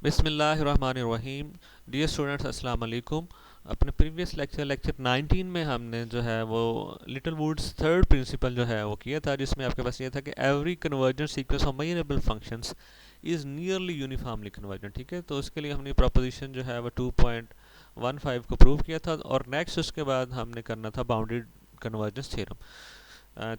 बिस्मिल्लाहिर्रहमानिर्रहीम। Dear students, अस्सलाम वालेकुम। अपने प्रीवियस लेक्चर 19 में हमने जो है वो लिटिल वुड्स थर्ड प्रिंसिपल जो है वो किया था, जिसमें आपके पास ये था कि every convergent sequence of measurable functions is nearly uniformly convergent. ठीक है, तो उसके लिए हमने प्रोपोजिशन जो है वो 2.15 को प्रूव किया था, और नेक्स्ट उसके बाद हमने करना था बाउंडेड कन्वर्जेंस थ्योरम।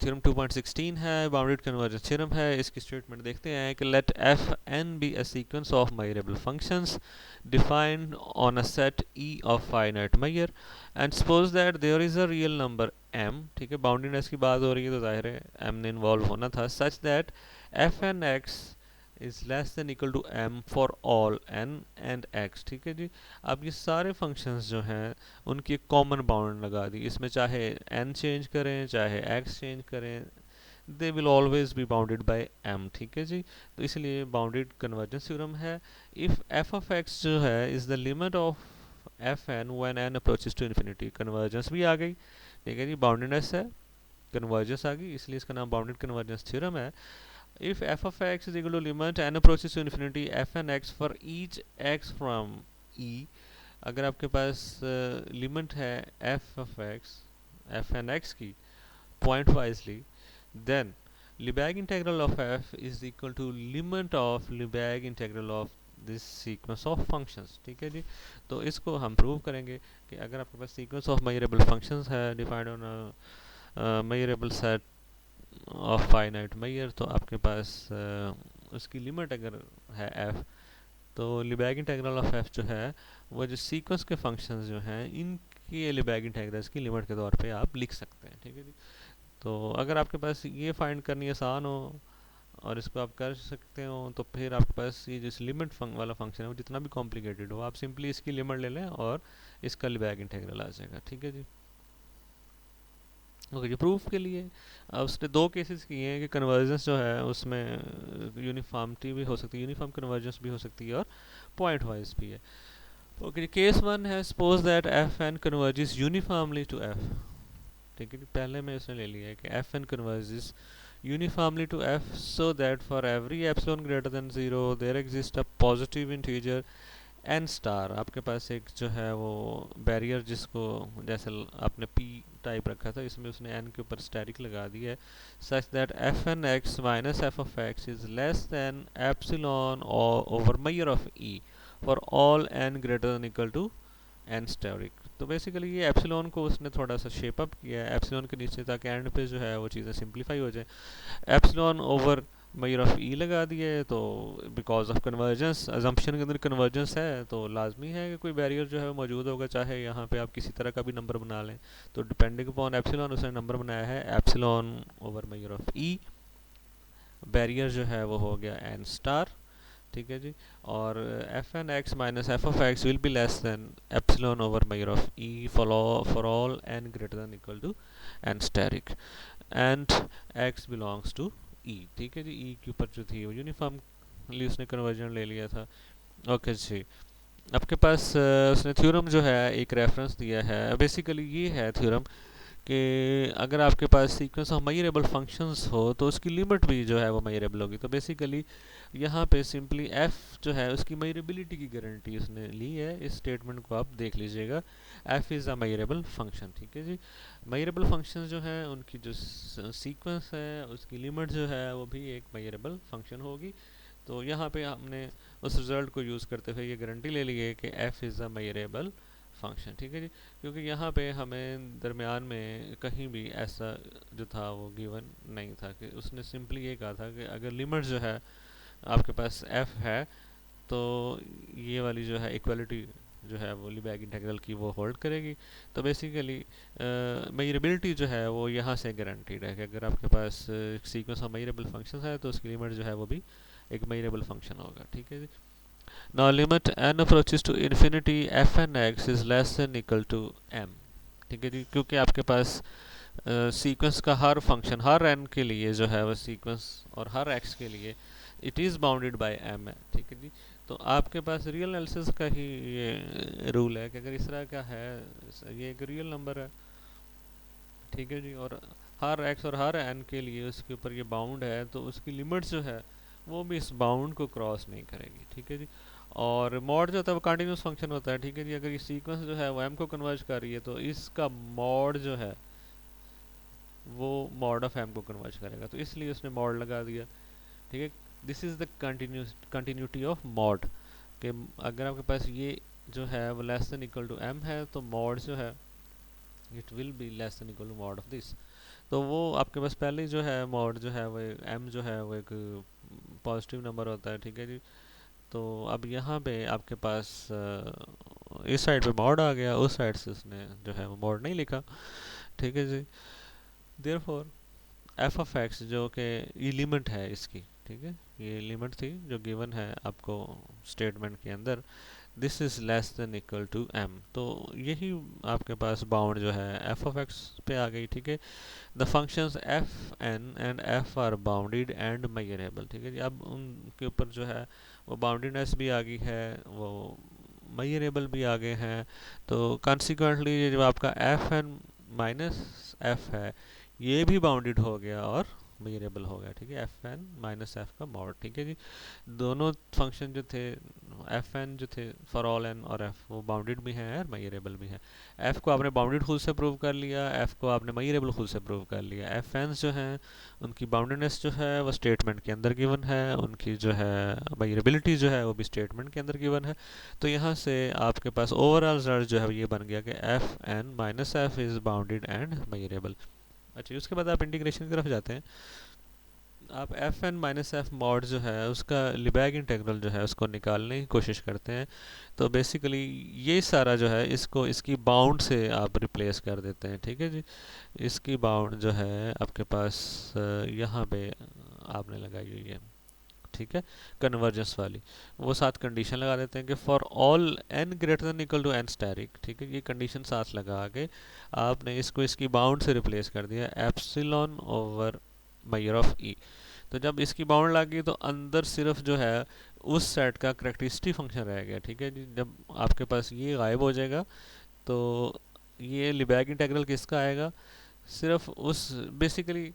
थ्योरम 2.16 है, बाउंडेड कन्वर्जेंस थ्योरम है। इसकी स्टेटमेंट देखते हैं कि let f n be a sequence of measurable functions defined on a set E of finite measure and suppose that there is a real number m। ठीक है, boundedness की बात हो रही है तो जाहिर है m ने इन्वॉल्व होना था, such that f N x is less than equal to m for all n and x। ठीक है जी। अब ये सारे फंक्शंस जो हैं उनकी एक कॉमन बाउंड लगा दी, इसमें चाहे n चेंज करें चाहे x चेंज करें, they will always be bounded by m। ठीक है जी, तो इसलिए बाउंडेड कन्वर्जेंस थ्योरम है। इफ f ऑफ x जो है is the limit of f n when n approaches to infinity, convergence भी आ गई। ठीक है जी, बाउंडेडनेस है, कन्वर्जेंस आ गई, इसलिए इसका नाम बाउंडेड कन्वर्जेंस थ्योरम है। If f of x is equal to limit n approaches to infinity f n x for each x from e, अगर आपके पास लिमिट है f of x f n x की point wisely, then Lebesgue integral of f is equal to limit of Lebesgue integral of this sequence of functions। ठीक है जी, तो इसको हम प्रूव करेंगे कि अगर आपके पास sequence of measurable functions है defined on a measurable set of finite measure, तो आपके पास उसकी लिमिट अगर है f, तो लिबेग इंटीग्रल ऑफ f जो है वो जो सीक्वेंस के फंक्शंस जो हैं इनकी लिबेग इंटीग्रल्स की लिमिट के तौर पे आप लिख सकते हैं। ठीक है जी, तो अगर आपके पास ये फाइंड करनी आसान हो और इसको आप कर सकते हो, तो फिर आपके पास ये जिस लिमिट वाला फंक्शन है वो जितना भी कॉम्प्लिकेटेड हो, आप सिंपली इसकी लिमिट ले लें और इसका लिबेग इंटीग्रल आ जाएगा। ठीक है जी, ओके जी। प्रूफ के लिए उसने दो केसेस किए हैं कि कन्वर्जेंस जो है उसमें यूनिफॉर्मिटी भी हो सकती है, यूनिफॉर्म कन्वर्जेंस भी हो सकती है और पॉइंट वाइज भी है। ओके जी, केस वन है, suppose that f n converges uniformly to F. ठीक है जी, पहले में उसने ले लिया है कि f n converges uniformly to f so that for every epsilon greater than 0 there exist a positive integer n star. आपके पास एक जो है वो बैरियर, जिसको जैसे आपने पी टाइप रखा था, इसमें उसने एन के ऊपर स्टैटिक लगा दी है, such that f N x minus F of x is less than epsilon over measure of E for all N greater than equal to n static. तो बेसिकली ये एप्सिलॉन को उसने थोड़ा सा शेप अप किया है एप्सिलॉन के नीचे, ताकि एंड पे जो है वो चीज़ें सिंप्लीफाई हो जाए। एप्सिलॉन ओवर मेजर ऑफ ई लगा दिए, तो बिकॉज ऑफ कन्वर्जेंस, अजम्पशन के अंदर कन्वर्जेंस है तो लाजमी है कि कोई बैरियर जो है वो मौजूद होगा, चाहे यहाँ पे आप किसी तरह का भी नंबर बना लें। तो डिपेंडिंग अपॉन एप्सिलॉन उसने नंबर बनाया है epsilon over measure of E, barrier जो है वो हो गया एन स्टार। ठीक है जी, और F N x minus F of X will be less than epsilon over measure of E for all N greater than equal to N asterisk and X belongs to E. ठीक है जी, ई के ऊपर जो थी वो यूनिफॉर्मली उसने conversion ले लिया था। ओके जी, आपके पास उसने थ्योरम जो है एक रेफरेंस दिया है, बेसिकली ये है थ्योरम कि अगर आपके पास सीक्वेंस ऑफ मेजरेबल फंक्शंस हो तो उसकी लिमिट भी जो है वो मेजरेबल होगी। तो बेसिकली यहाँ पे सिंपली f जो है उसकी मेजरेबिलिटी की गारंटी उसने ली है। इस स्टेटमेंट को आप देख लीजिएगा, f is a measurable function. ठीक है जी, मेजरेबल फंक्शन जो हैं उनकी जो सीक्वेंस है उसकी लिमिट जो है वो भी एक मेजरेबल फंक्शन होगी। तो यहाँ पे हमने उस रिजल्ट को यूज़ करते हुए ये गारंटी ले ली है कि f is a measurable function. ठीक है जी, क्योंकि यहाँ पे हमें दरमियान में कहीं भी ऐसा जो था वो गिवन नहीं था, कि उसने सिंपली ये कहा था कि अगर लिमिट जो है आपके पास f है तो ये वाली जो है इक्वलिटी जो है वो लिबेग इंटीग्रल की वो होल्ड करेगी। तो बेसिकली मेजरेबिलिटी जो है वो यहाँ से गारंटीड है कि अगर आपके पास सीक्वेंस ऑफ मेजरेबल फंक्शन है तो उसकी लिमिट जो है वो भी एक मेजरेबल फंक्शन होगा। ठीक है जी, now limit n approaches to infinity f n x is less than equal to m। ठीक है जी, क्योंकि आपके पास सीक्वेंस का हर फंक्शन हर n के लिए जो है वो सीक्वेंस और हर x के लिए it is bounded by m है। ठीक है जी, तो आपके पास रियल एनालिसिस का ही ये रूल है कि अगर इस तरह का है, ये एक रियल नंबर है। ठीक है जी, और हर x और हर n के लिए उसके ऊपर ये बाउंड है, तो उसकी लिमिट्स जो है वो भी इस बाउंड को क्रॉस नहीं करेगी, ठीक है जी। और मॉड जो होता है वो कंटिन्यूस फंक्शन होता है, ठीक है जी। अगर ये सीक्वेंस जो है वो एम को कन्वर्ज कर रही है तो इसका मॉड जो है वो मॉड ऑफ एम को कन्वर्ज करेगा, तो इसलिए उसने मॉड लगा दिया, ठीक है। This is the continuity of mod, कि अगर आपके पास ये जो है वो less than equal to m है तो मॉड जो है it will be less than equal to mod of this. तो वो आपके पास पहले ही जो है मॉड जो है वो एम जो है वो एक पॉजिटिव नंबर होता है, ठीक है जी। तो अब यहाँ पे आपके पास इस साइड पे मॉड आ गया, उस साइड से उसने जो है वो मॉड नहीं लिखा, ठीक है जी। देयरफॉर एफ ऑफ एक्स जो कि ये लिमिट है इसकी, ठीक है, ये लिमिट थी जो गिवन है आपको स्टेटमेंट के अंदर, this is less than equal to m. तो यही आपके पास बाउंड जो है एफ ऑफ एक्स पे आ गई, ठीक है। The functions f n and f are bounded and measurable, ठीक है जी। अब उनके ऊपर जो है वो बाउंडेडनेस भी आ गई है, वो मेजरेबल भी आ गए हैं। तो कॉन्सिक्वेंटली ये जो आपका एफ एन माइनस एफ है ये भी बाउंडेड हो गया और मेजरेबल हो गया, ठीक है, एफ एन माइनस एफ का मॉड, ठीक है जी। दोनों फंक्शन जो थे एफ एन जो थे फॉर ऑल एन और एफ वो बाउंडेड भी हैं और मेजरेबल भी हैं। एफ को आपने बाउंडेड खुद से प्रूव कर लिया, एफ को आपने मेजरेबल खुद से प्रूव कर लिया। एफ एन्स जो हैं उनकी बाउंडेडनेस जो है वो स्टेटमेंट के अंदर गिवन है, उनकी जो है मेजरेबिलिटी जो है वो भी स्टेटमेंट के अंदर गिवन है। तो यहाँ से आपके पास ओवरऑल रिजल्ट जो है ये बन गया कि f n minus f is bounded and measurable. अच्छा, उसके बाद आप इंटीग्रेशन की तरफ जाते हैं। आप f n minus f mod जो है उसका लिबैग इंटेग्रल जो है उसको निकालने की कोशिश करते हैं। तो बेसिकली ये सारा जो है इसको इसकी बाउंड से आप रिप्लेस कर देते हैं, ठीक है जी। इसकी बाउंड जो है आपके पास यहाँ पे आपने लगाई हुई है, ठीक है, कन्वर्जेंस वाली। वो साथ कंडीशन लगा देते हैं कि for all N greater than equal to n static, ठीक है, ये कंडीशन साथ लगा के आपने इसको इसकी बाउंड से रिप्लेस कर दिया एप्सिलॉन ओवर मेजर ऑफ ई। तो जब इसकी बाउंड लगी तो अंदर सिर्फ जो है उस सेट का करेक्टरिस्टिक फंक्शन रह गया, ठीक है जी। जब आपके पास ये गायब हो जाएगा तो ये लिबैग इंटीग्रल किसका आएगा, सिर्फ उस बेसिकली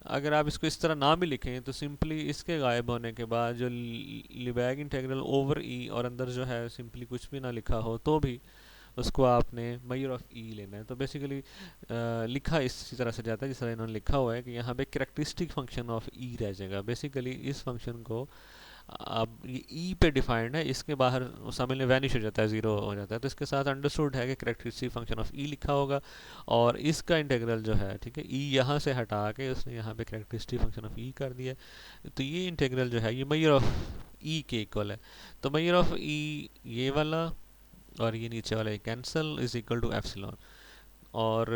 अगर आप इसको इस तरह ना भी लिखें तो सिंपली इसके गायब होने के बाद जो लिबैग इंटीग्रल ओवर ई और अंदर जो है सिंपली कुछ भी ना लिखा हो तो भी उसको आपने मेजर ऑफ ई लेना है। तो बेसिकली लिखा इसी तरह से जाता है जिस तरह इन्होंने लिखा हुआ है कि यहाँ पे करेक्टरिस्टिक फंक्शन ऑफ ई रह जाएगा। बेसिकली इस फंक्शन को अब ये ई पे डिफाइंड है, इसके बाहर समय में वैनिश हो जाता है, ज़ीरो हो जाता है। तो इसके साथ अंडरस्टूड है कि करेक्टरिस्टिक फंक्शन ऑफ ई लिखा होगा और इसका इंटीग्रल जो है, ठीक है, ई यहाँ से हटा के उसने यहाँ पे करेक्टरिस्टिक फंक्शन ऑफ ई कर दिया। तो ये इंटीग्रल जो है ये मेजर ऑफ ई के इक्वल है। तो मेजर ऑफ ई ये वाला और ये नीचे वाला cancel is equal to epsilon, और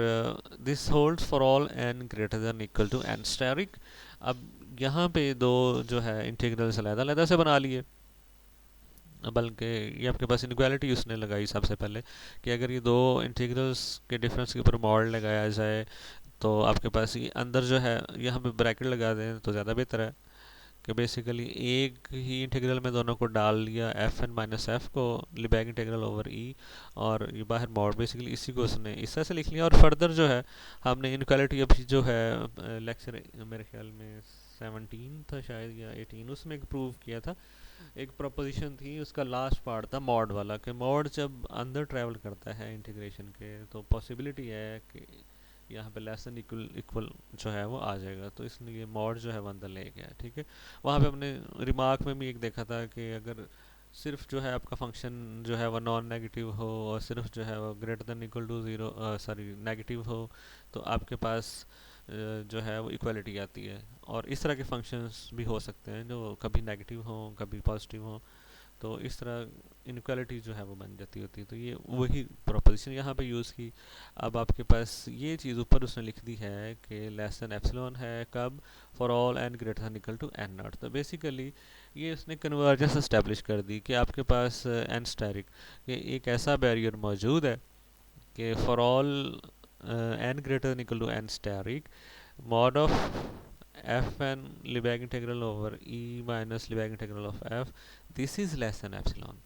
this holds for all N greater than equal to N asterisk. अब यहाँ पे दो जो है इंटीग्रल्स अलग-अलग से बना लिए, बल्कि ये आपके पास इनक्वालिटी उसने लगाई सबसे पहले कि अगर ये दो इंटीग्रल्स के डिफरेंस के ऊपर मॉड लगाया जाए तो आपके पास ये अंदर जो है यहाँ पे ब्रैकेट लगा दें तो ज़्यादा बेहतर है कि बेसिकली एक ही इंटीग्रल में दोनों को डाल लिया, एफ एन माइनस एफ को लिबैग इंटीग्रल ओवर ई और ये बाहर मॉड, बेसिकली इसी को उसने इस तरह से लिख लिया। और फर्दर जो है हमने इनक्वालिटी अभी जो है लेक्चर मेरे ख्याल में 17 था शायद या 18 उसमें एक प्रूव किया था। एक प्रोपोजिशन थी उसका लास्ट पार्ट था मॉड वाला कि मॉड जब अंदर ट्रैवल करता है इंटीग्रेशन के तो पॉसिबिलिटी है कि यहाँ पे लेस देन इक्वल इक्वल जो है वो आ जाएगा, तो इसलिए मॉड जो है वो अंदर ले गया, ठीक है। वहाँ पे हमने रिमार्क में भी एक देखा था कि अगर सिर्फ जो है आपका फंक्शन जो है वो नॉन नेगेटिव हो और सिर्फ जो है वो greater than equal to zero sorry negative हो तो आपके पास जो है वो इक्वलिटी आती है। और इस तरह के फंक्शंस भी हो सकते हैं जो कभी नेगेटिव हों कभी पॉजिटिव हों, तो इस तरह इनक्वालिटी जो है वो बन जाती होती है। तो ये वही प्रोपोजिशन यहाँ पे यूज़ की। अब आपके पास ये चीज़ ऊपर उसने लिख दी है कि लेस देन एप्सिलॉन है कब, for all N greater than equal to n naught. तो बेसिकली ये उसने कन्वर्जेंस एस्टेब्लिश कर दी कि आपके पास एन स्टेरिक कि एक ऐसा बैरियर मौजूद है कि for all N greater than equal to N asterisk mod of f n Lebesgue integral over E minus Lebesgue integral of f this is less than epsilon.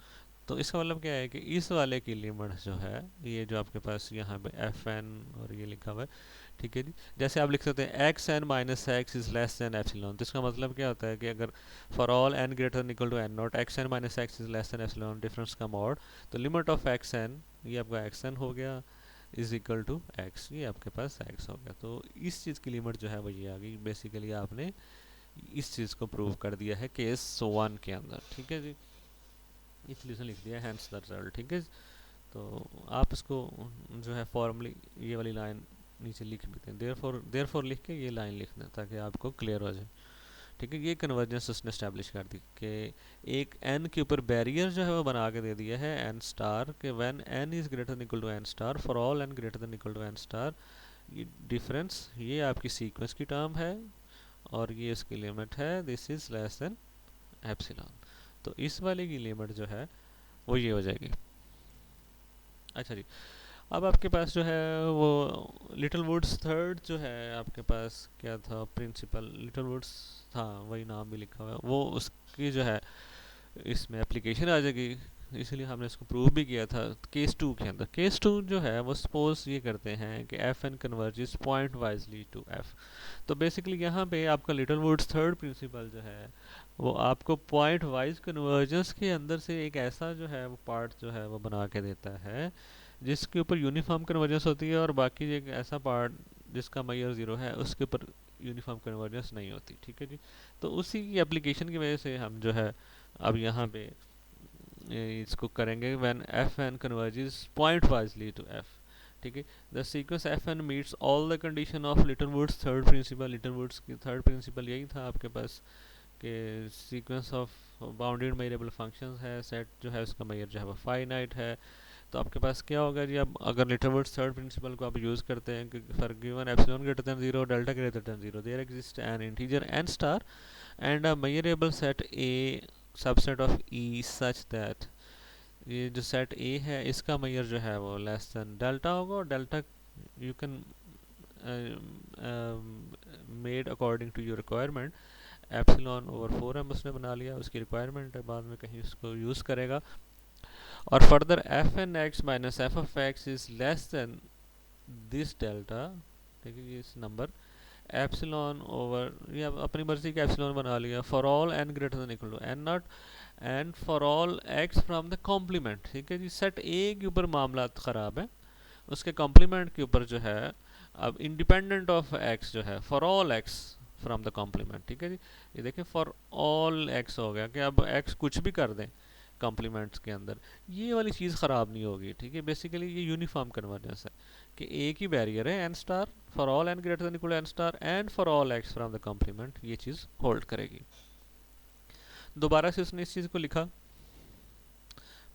तो इसका मतलब क्या है कि इस वाले की लिमिट जो है, ये जो आपके पास यहाँ पे एफ एन और ये लिखा हुआ है, ठीक है जी। जैसे आप लिख सकते हैं x n minus x is less than epsilon, तो इसका मतलब क्या होता है कि अगर for all N greater than equal to n naught x n minus x is less than epsilon difference का मॉड, तो लिमिट ऑफ एक्स एन, ये आपका एक्स एन हो गया, इज इक्वल टू एक्स, ये आपके पास एक्स हो गया। तो इस चीज़ की लिमिट जो है वो ये आ गई। बेसिकली आपने इस चीज़ को प्रूव कर दिया है केस 1 के अंदर, ठीक है जी। इसलिए उसने लिख दिया हैंस द रिजल्ट, ठीक है। तो आप इसको जो है फॉर्मली ये वाली लाइन नीचे लिख भी दें, देयरफॉर लिख के ये लाइन लिख दें ताकि आपको क्लियर हो जाए, ठीक है। ये कन्वर्जेंस उसने इस्टेब्लिश कर दी कि एक एन के ऊपर बैरियर जो है वो बना के दे दिया है एन स्टार के when n is greater than equal to n star for all N greater than equal to n star, ये डिफरेंस ये आपकी सीक्वेंस की टर्म है और ये इसकी लिमिट है, this is less than epsilon. तो इस वाले की लिमिट जो है वो ये हो जाएगी। अच्छा जी, अब आपके पास जो है वो लिटिल वुड्स थर्ड जो है आपके पास क्या था, प्रिंसिपल लिटिल वुड्स था, वही नाम भी लिखा हुआ है, वो उसकी जो है इसमें एप्लीकेशन आ जाएगी। इसलिए हमने इसको प्रूव भी किया था केस 2 के अंदर। केस 2 जो है वो सपोज ये करते हैं कि एफ एन कन्वर्जेस पॉइंट वाइजली टू एफ। तो बेसिकली यहाँ पे आपका लिटिल वुड्स थर्ड प्रिंसिपल जो है वो आपको पॉइंट वाइज कन्वर्जेंस के अंदर से एक ऐसा जो है वो पार्ट जो है वो बना के देता है जिसके ऊपर यूनिफॉर्म कन्वर्जेंस होती है, और बाकी एक ऐसा पार्ट जिसका मेजर 0 है उसके ऊपर यूनिफॉर्म कन्वर्जेंस नहीं होती, ठीक है जी। तो उसी की एप्लीकेशन की वजह से हम जो है अब यहाँ पे इसको करेंगे when f n converges pointwisely वाइजली टू एफ, ठीक है। The sequence f n meets all the condition of Littlewood's third principle. Littlewood's की थर्ड प्रिंसिपल यही था आपके पास कि sequence of bounded measurable functions है, सेट जो है उसका मेजर जो है वो फाइनाइट है। तो आपके पास क्या होगा जी, अब अगर लिटिल वुड्स थर्ड प्रिंसिपल को आप यूज़ करते हैं कि for given epsilon greater than 0 delta greater than 0 there exist an integer n star and a measurable set A subset of E such that, ये जो सेट ए है इसका मेजर जो है वो लेस देन डेल्टा होगा, और delta you can made according to your requirement. Epsilon over 4 हम उसने बना लिया, उसकी रिक्वायरमेंट है, बाद में कहीं उसको यूज़ करेगा। और further f N x minus F of x is less than this delta, ठीक है, इस नंबर एप्सिलॉन ओवर, ये अपनी मर्जी का एप्सिलॉन बना लिया for all N greater than equal to n naught and for all x from the complement, ठीक है जी। सेट ए के ऊपर मामला ख़राब है, उसके कॉम्प्लीमेंट के ऊपर जो है अब इंडिपेंडेंट ऑफ एक्स जो है for all x from the complement, ठीक है जी। ये देखिए फॉर ऑल एक्स हो गया कि अब एक्स कुछ भी कर दें कॉम्प्लीमेंट्स के अंदर, ये वाली चीज़ ख़राब नहीं होगी, ठीक है। बेसिकली ये यूनिफॉर्म कन्वर्जेंस है कि एक ही बैरियर है n star for all N greater than equal n star and for all x from the complement, ये चीज़ होल्ड करेगी। दोबारा से उसने इस चीज़ को लिखा,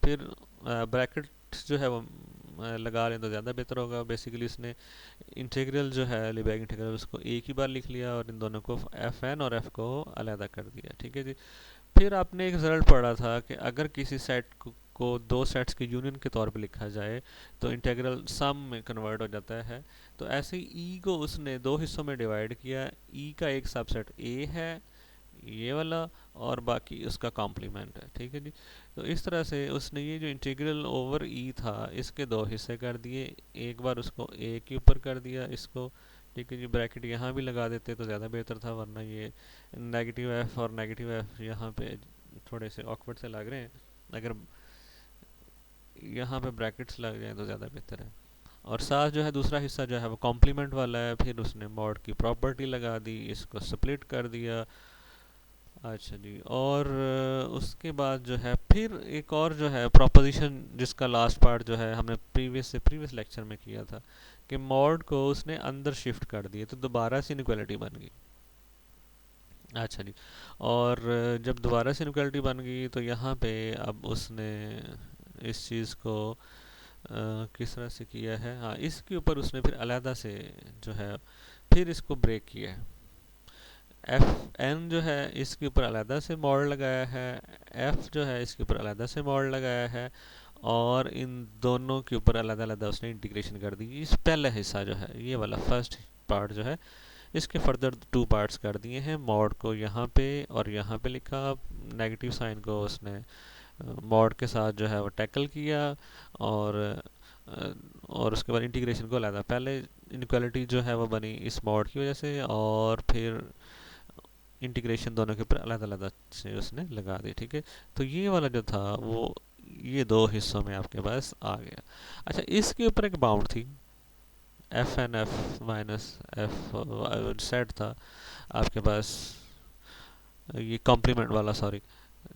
फिर ब्रैकेट जो है वो लगा लें तो ज़्यादा बेहतर होगा। बेसिकली इसने इंटीग्रल जो है लिबैग इंटीग्रल उसको एक ही बार लिख लिया और इन दोनों को एफ एन और एफ को अलहदा कर दिया, ठीक है जी। फिर आपने एक रिजल्ट पढ़ा था कि अगर किसी सेट को दो सेट्स के यूनियन के तौर पे लिखा जाए तो इंटीग्रल सम में कन्वर्ट हो जाता है। तो ऐसे ही ई को उसने दो हिस्सों में डिवाइड किया, ई का एक सबसेट ए है ये वाला और बाकी उसका कॉम्प्लीमेंट है, ठीक है जी। तो इस तरह से उसने ये जो इंटीग्रल ओवर ई था इसके दो हिस्से कर दिए, एक बार उसको ए के ऊपर कर दिया इसको, ठीक है जी। ब्रैकेट यहाँ भी लगा देते तो ज़्यादा बेहतर था, वरना ये नेगेटिव एफ और नेगेटिव एफ यहाँ पे थोड़े से ऑकवर्ड से लग रहे हैं, अगर यहाँ पे ब्रैकेट्स लग जाए तो ज़्यादा बेहतर है। और साथ जो है दूसरा हिस्सा जो है वो कॉम्प्लीमेंट वाला है, फिर उसने मॉड की प्रॉपर्टी लगा दी, इसको स्प्लिट कर दिया। अच्छा जी, और उसके बाद जो है फिर एक और जो है प्रोपोजिशन जिसका लास्ट पार्ट जो है हमने प्रीवियस लेक्चर में किया था कि मॉड को उसने अंदर शिफ्ट कर दिए तो दोबारा से इनइक्वालिटी बन गई। अच्छा जी, और जब दोबारा से इनइक्वालिटी बन गई तो यहाँ पे अब उसने इस चीज़ को किस तरह से किया है, हाँ इसके ऊपर उसने फिर अलहदा से जो है फिर इसको ब्रेक किया है। एफ एन जो है इसके ऊपर अलहदा से मॉड लगाया है, एफ जो है इसके ऊपर अलहदा से मॉड लगाया है, और इन दोनों के ऊपर अलग-अलग उसने इंटीग्रेशन कर दी। इस पहला हिस्सा जो है ये वाला फर्स्ट पार्ट जो है इसके फर्दर टू पार्ट्स कर दिए हैं, मॉड को यहाँ पे और यहाँ पे लिखा, नेगेटिव साइन को उसने मॉड के साथ जो है वो टैकल किया, और और उसके बाद इंटीग्रेशन को लाया। पहले इनक्वालिटी जो है वो बनी इस मॉड की वजह से, और फिर इंटीग्रेशन दोनों के ऊपर अलग अलग से उसने लगा दी। ठीक है, तो ये वाला जो था वो ये दो हिस्सों में आपके पास आ गया। अच्छा, इसके ऊपर एक बाउंड थी, f n f minus f set था आपके पास, ये कॉम्प्लीमेंट वाला, सॉरी,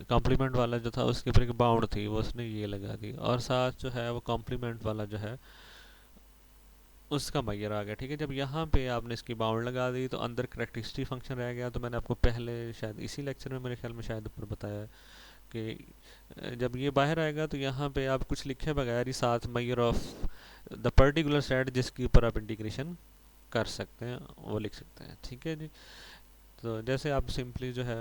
कॉम्प्लीमेंट वाला जो था उसके ऊपर एक बाउंड थी, वो उसने ये लगा दी, और साथ जो है वो कॉम्प्लीमेंट वाला जो है उसका मैयर आ गया। ठीक है, जब यहाँ पे आपने इसकी बाउंड लगा दी तो अंदर करेक्टरिस्टिक फंक्शन रह गया। तो मैंने आपको पहले शायद इसी लेक्चर में, मेरे ख्याल में शायद ऊपर बताया है कि जब ये बाहर आएगा तो यहाँ पे आप कुछ लिखे बगैर ही साथ Maihar of the particular set जिसके ऊपर आप इंटीग्रेशन कर सकते हैं वो लिख सकते हैं। ठीक है जी, तो जैसे आप सिंपली जो है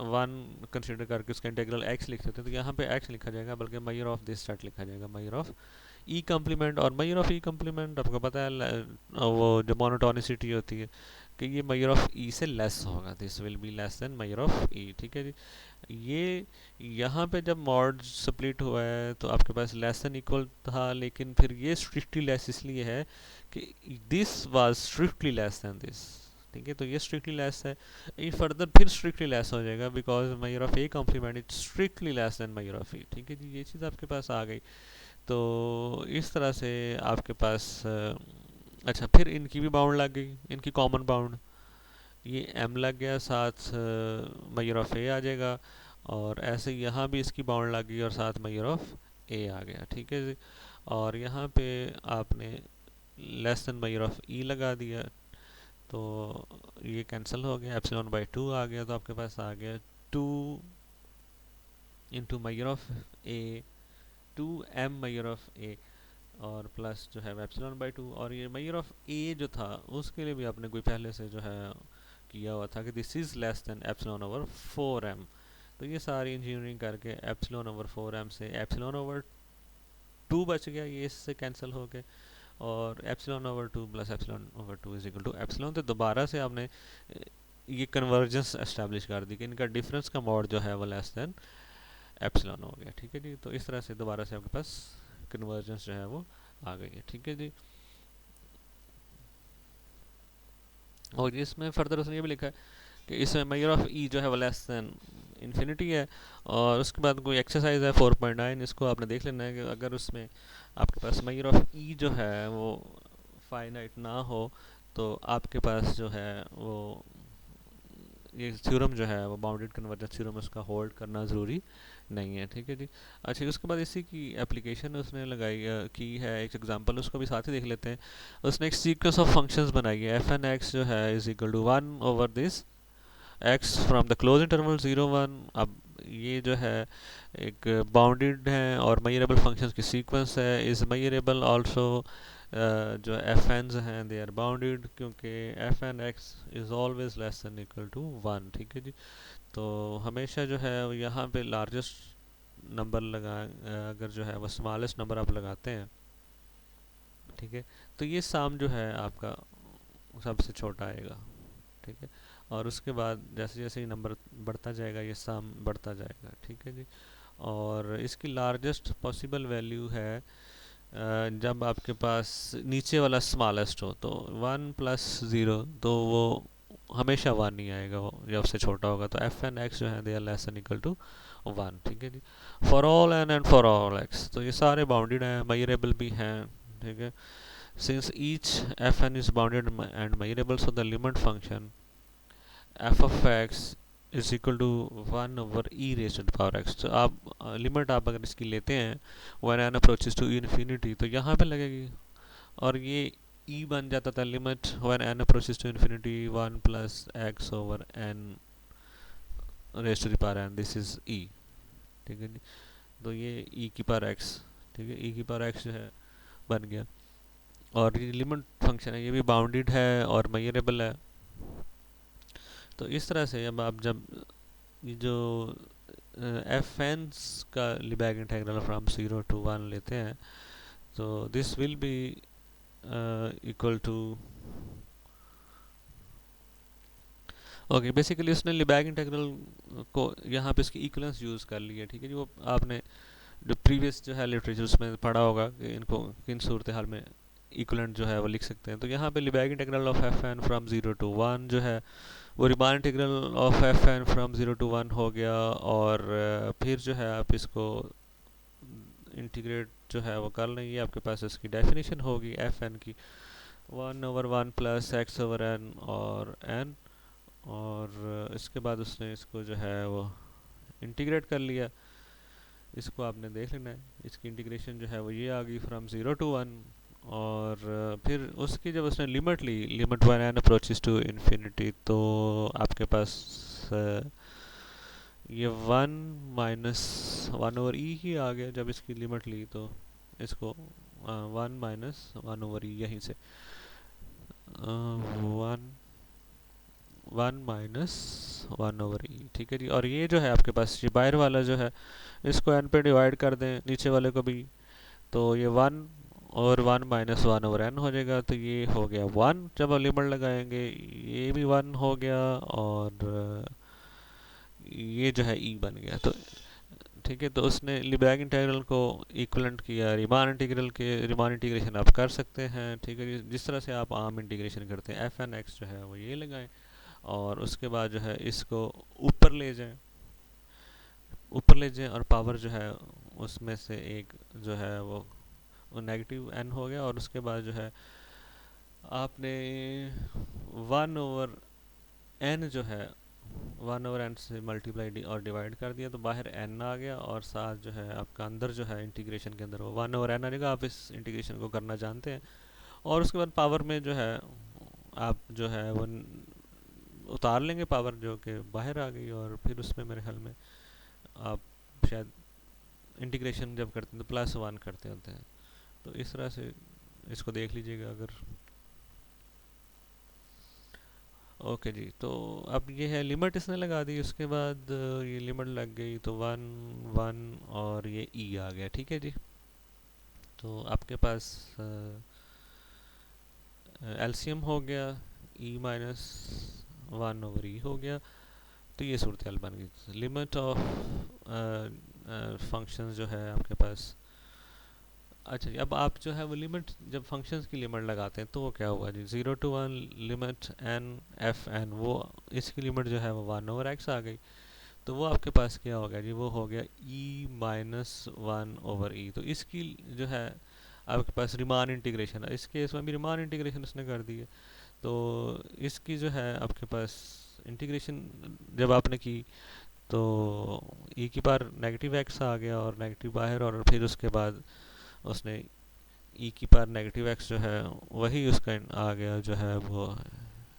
वन कंसिडर करके उसका इंटीग्रल एक्स लिख सकते हैं, तो यहाँ पे एक्स लिखा जाएगा, बल्कि मैयर ऑफ दिस सेट लिखा जाएगा, मैयर ऑफ ई कम्प्लीमेंट। और मैयर ऑफ ई कम्प्लीमेंट आपको पता है वो जो मोनोटोनिसिटी होती है कि ये मैयर ऑफ ई से लेस होगा, this will be less than measure of E. ठीक है जी, ये यहाँ पे जब मॉड स्प्लिट हुआ है तो आपके पास लेस देन इक्वल था, लेकिन फिर ये स्ट्रिक्टली लेस इसलिए है कि this was strictly less than this. ठीक है, तो ये स्ट्रिक्टली लेस है, ये फर्दर फिर स्ट्रिक्टली लेस हो जाएगा because measure of A complement is strictly less than measure of E. ठीक है जी, ये चीज़ आपके पास आ गई। तो इस तरह से आपके पास अच्छा, फिर इनकी भी बाउंड लग गई, इनकी कॉमन बाउंड, ये एम लग गया, साथ मैयर ऑफ ए आ जाएगा, और ऐसे यहाँ भी इसकी बाउंड लग गई और साथ मैयर ऑफ ए आ गया। ठीक है जी, और यहाँ पे आपने लेस देन मैयर ऑफ ई लगा दिया, तो ये कैंसिल हो गया, एप्सिलॉन बाई टू आ गया, तो आपके पास आ गया two into measure of A, two m measure of A, और प्लस जो है एप्सिलॉन बाई टू। और ये मैयर ऑफ ए जो था उसके लिए भी आपने कोई पहले से जो है किया हुआ था कि this is less than epsilon over 4m। तो ये सारी इंजीनियरिंग करके एप्सिलॉन ओवर 4m से एप्सिलॉन ओवर 2 बच गया, ये इससे कैंसिल हो गए, और epsilon over 2 plus epsilon over 2 is equal to epsilon. तो दोबारा से आपने ये कन्वर्जेंस एस्टेब्लिश कर दी कि इनका डिफरेंस का मॉड जो है वो लेस देन एप्सिलॉन हो गया। ठीक है जी, तो इस तरह से दोबारा से आपके पास कन्वर्जेंस जो है वो आ गई है। ठीक है जी, और इसमें फर्दर उसने ये भी लिखा है कि इसमें मैयर ऑफ ई जो है वो लेस देन इन्फिनिटी है। और उसके बाद कोई एक्सरसाइज है 4.9, इसको आपने देख लेना है कि अगर उसमें आपके पास मैयर ऑफ ई जो है वो फाइनाइट ना हो तो आपके पास जो है वो ये थ्योरम जो है वो बाउंडेड कन्वर्जेंस थ्योरम उसका होल्ड करना ज़रूरी नहीं है। ठीक है जी, अच्छा, उसके बाद इसी की एप्लीकेशन उसने लगाई की है, एक एग्जांपल उसको भी साथ ही देख लेते हैं। उसने एक सीक्वेंस ऑफ फंक्शंस बनाई है, एफ एन एक्स जो है is equal to 1 over this x from the close interval 0 1। अब ये जो है एक बाउंडेड है और मैयरेबल फंक्शंस की सीक्वेंस है, इज मैयरेबल आल्सो, जो एफ एन हैं दे आर बाउंडेड, क्योंकि f N x is always less than equal to 1। ठीक है जी, तो हमेशा जो है यहाँ पे लार्जेस्ट नंबर लगा, अगर जो है वो स्मॉलेस्ट नंबर आप लगाते हैं, ठीक है, तो ये साम जो है आपका सबसे छोटा आएगा। ठीक है, और उसके बाद जैसे जैसे ही नंबर बढ़ता जाएगा ये साम बढ़ता जाएगा। ठीक है जी, और इसकी लार्जेस्ट पॉसिबल वैल्यू है जब आपके पास नीचे वाला स्मॉलेस्ट हो, तो 1 प्लस 0, तो वो हमेशा 1 ही आएगा, वो जब से छोटा होगा। तो एफ एन एक्स जो है they are less than equal to 1। ठीक है जी, for all n and for all x, तो ये सारे बाउंडेड हैं, मैयरेबल भी हैं। ठीक है, since each fn is bounded and measurable, so the limit function f of x is equal to 1 over e raised to the power x। तो आप लिमिट आप अगर इसकी लेते हैं when n approaches to infinity तो यहाँ पे लगेगी, और ये e बन जाता था limit when n approaches to infinity 1 plus x over n raised to the power n, this is e। ठीक है जी, तो ये e की पावर x, ठीक है, e की पावर x जो है बन गया, और ये लिमिट फंक्शन है, ये भी बाउंडेड है और मेजरेबल है। तो इस तरह से अब आप जब ये जो एफ एन का लिबैग इंटेग्रल फ्रॉम 0 to 1 लेते हैं, तो this will be equal to okay, basically उसने लिबैग इंटीग्रल को यहाँ पे इसकी इक्वलेंस यूज़ कर लिया, ठीक है जी। वो आपने जो प्रीवियस जो है लिटरेचर उसमें पढ़ा होगा कि इनको किन सूरत हाल में इक्वलेंट जो है वो लिख सकते हैं। तो यहाँ पे Lebesgue integral of f n from 0 to 1 जो है वो Riemann integral of f n from 0 to 1 हो गया। और फिर जो है आप इसको इंटीग्रेट जो है वो कर लेंगे, आपके पास इसकी डेफिनेशन होगी एफ एन की 1/1 प्लस एक्स ओवर एन और एन। और इसके बाद उसने इसको जो है वो इंटीग्रेट कर लिया। इसको आपने देख लेना है, इसकी इंटीग्रेशन जो है वो ये आ गई फ्रॉम 0 to 1। और फिर उसकी जब उसने लिमिट ली, limit one n approaches to infinity, तो आपके पास ये 1 - 1/e ही आ गया जब इसकी लिमिट ली। तो इसको 1 - 1/e यहीं से 1 - 1/e, ठीक है जी। और ये जो है आपके पास ये बाहर वाला जो है इसको n पे डिवाइड कर दें, नीचे वाले को भी, तो ये 1 और 1 - 1/n हो जाएगा। तो ये हो गया 1 जब आप लिमिट लगाएंगे, ये भी 1 हो गया। और ये जो है e बन गया। तो ठीक है, तो उसने लिबैग इंटीग्रल को इक्वलेंट किया रीमान इंटीग्रल के। रीमान इंटीग्रेशन आप कर सकते हैं, ठीक है, जिस तरह से आप आम इंटीग्रेशन करते हैं। एफ एन एक्स जो है वो ये लगाएं और उसके बाद जो है इसको ऊपर ले जाएं, ऊपर ले जाएं और पावर जो है उसमें से एक जो है वो नेगेटिव एन हो गया। और उसके बाद जो है आपने 1/n जो है 1/n से मल्टीप्लाई और डिवाइड कर दिया, तो बाहर n आ गया। और साथ जो है आपका अंदर जो है इंटीग्रेशन के अंदर वो 1/n आ जाएगा। आप इस इंटीग्रेशन को करना जानते हैं। और उसके बाद पावर में जो है आप जो है वो उतार लेंगे पावर जो कि बाहर आ गई। और फिर उसमें मेरे ख्याल में आप शायद इंटीग्रेशन जब करते हैं तो +1 करते होते हैं। तो इस तरह से इसको देख लीजिएगा अगर। ओके जी, तो अब ये है लिमिट इसने लगा दी। उसके बाद ये लिमिट लग गई तो 1 1 और ये ई आ गया, ठीक है जी। तो आपके पास एलसीएम हो गया, e - 1/e हो गया। तो ये सूरत हाल बन गई। लिमिट ऑफ फंक्शंस जो है आपके पास। अच्छा जी, अब आप जो है वो लिमिट जब फंक्शंस की लिमिट लगाते हैं तो वो क्या होगा जी, 0 to 1 limit n f n, वो इसकी लिमिट जो है वो 1/x आ गई। तो वो आपके पास क्या हो गया जी, वो हो गया e - 1/e। तो इसकी जो है आपके पास रिमान इंटीग्रेशन है, इस केस में भी रिमान इंटीग्रेशन उसने कर दी है। तो इसकी जो है आपके पास इंटीग्रेशन जब आपने की तो e की पावर नेगेटिव एक्स आ गया और नेगेटिव बाहर। और फिर उसके बाद उसने ई की पावर नेगेटिव एक्स जो है वही उसका आ गया जो है वो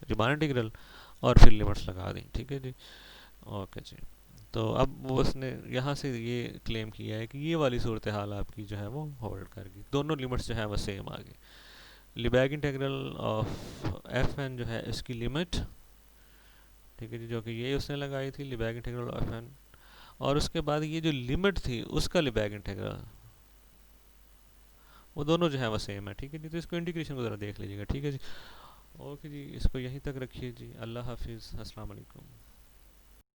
रिमान इंटीग्रल। और फिर लिमिट्स लगा दी, ठीक है जी। ओके जी, तो अब वो उसने यहाँ से ये क्लेम किया है कि ये वाली सूरत हाल आपकी जो है वो होल्ड कर गई, दोनों लिमिट्स जो है वो सेम आ गई। लिबैग इंटीग्रल ऑफ एफ एन जो है इसकी लिमिट, ठीक है जी, जो कि ये उसने लगाई थी लिबैग इंटीग्रल ऑफ एन। और उसके बाद ये जो लिमिट थी उसका लिबैग इंटीग्रल, वो दोनों जो है वो सेम है, ठीक है जी। तो इसको इंटीग्रेशन को ज़रा देख लीजिएगा, ठीक है जी। ओके जी, इसको यहीं तक रखिए जी। अल्लाह हाफिज़, अस्सलाम वालेकुम।